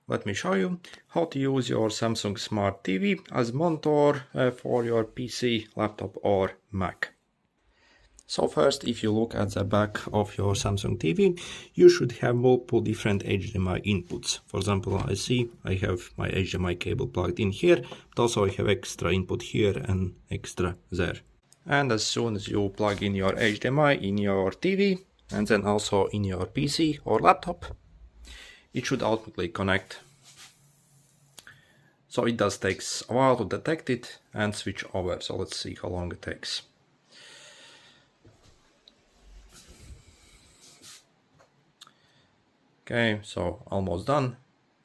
let me show you how to use your Samsung Smart TV as monitor for your PC, laptop or Mac. So first, if you look at the back of your Samsung TV, you should have multiple different HDMI inputs. For example, I see I have my HDMI cable plugged in here, but also I have extra input here and extra there. And as soon as you plug in your HDMI in your TV, and then also in your PC or laptop, it should automatically connect. So it does takes a while to detect it and switch over. So let's see how long it takes. Okay, so almost done.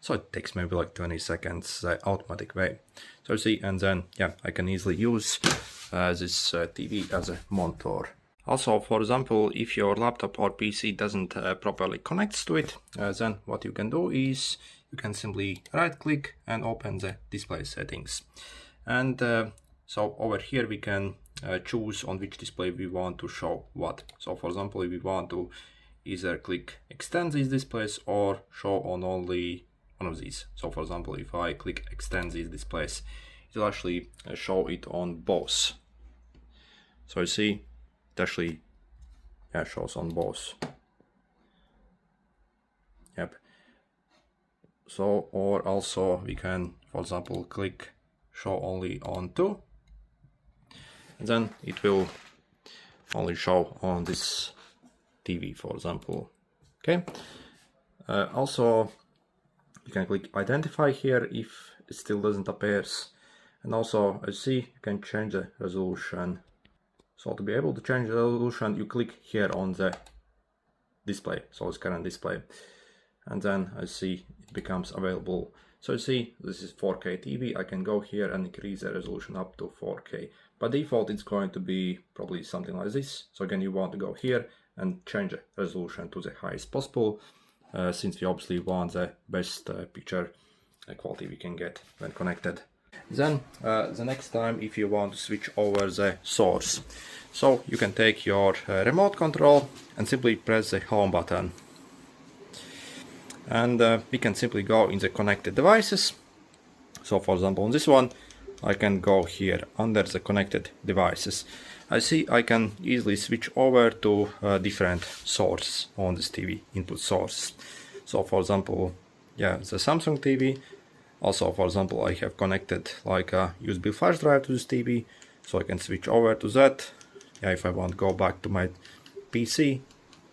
So it takes maybe like 20 seconds the automatic way. So see, and then yeah, I can easily use this TV as a monitor. Also, for example, if your laptop or PC doesn't properly connect to it, then what you can do is you can simply right click and open the display settings. And so over here we can choose on which display we want to show what. So for example, if we want to either click extend these displays or show on only one of these. So for example, if I click extend these displays, it will actually show it on both. So you see, it actually shows on both. Yep. So, or also we can, for example, click show only on two, and then it will only show on this TV, for example. Okay. Also, you can click identify here if it still doesn't appear, and also as you see, you can change the resolution. So to be able to change the resolution, you click here on the display, so it's current display, and then I see it becomes available. So you see, this is 4K TV. I can go here and increase the resolution up to 4K. By default, it's going to be probably something like this. So again, you want to go here and change the resolution to the highest possible, since we obviously want the best picture quality we can get when connected. Then the next time, if you want to switch over the source, so you can take your remote control and simply press the home button, and we can simply go in the connected devices. So for example, on this one I can go here under the connected devices. I see I can easily switch over to different source on this TV, input source. So for example, yeah, the Samsung TV. Also, for example, I have connected like a USB flash drive to this TV, so I can switch over to that. Yeah, if I want to go back to my PC,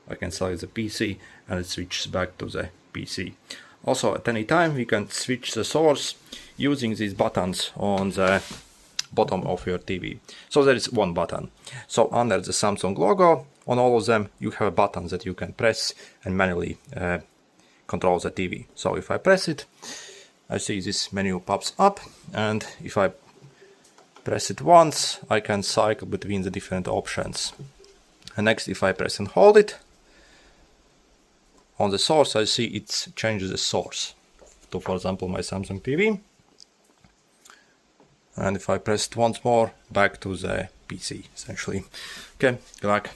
I can select the PC and it switches back to the PC. Also, at any time, we can switch the source using these buttons on the bottom of your TV. So there is one button. So under the Samsung logo, on all of them, you have buttons that you can press and manually control the TV. So if I press it, I see this menu pops up, and if I press it once, I can cycle between the different options. And next, if I press and hold it on the source, I see it changes the source to, for example, my Samsung TV. And if I press it once more, back to the PC, essentially. Okay, good luck.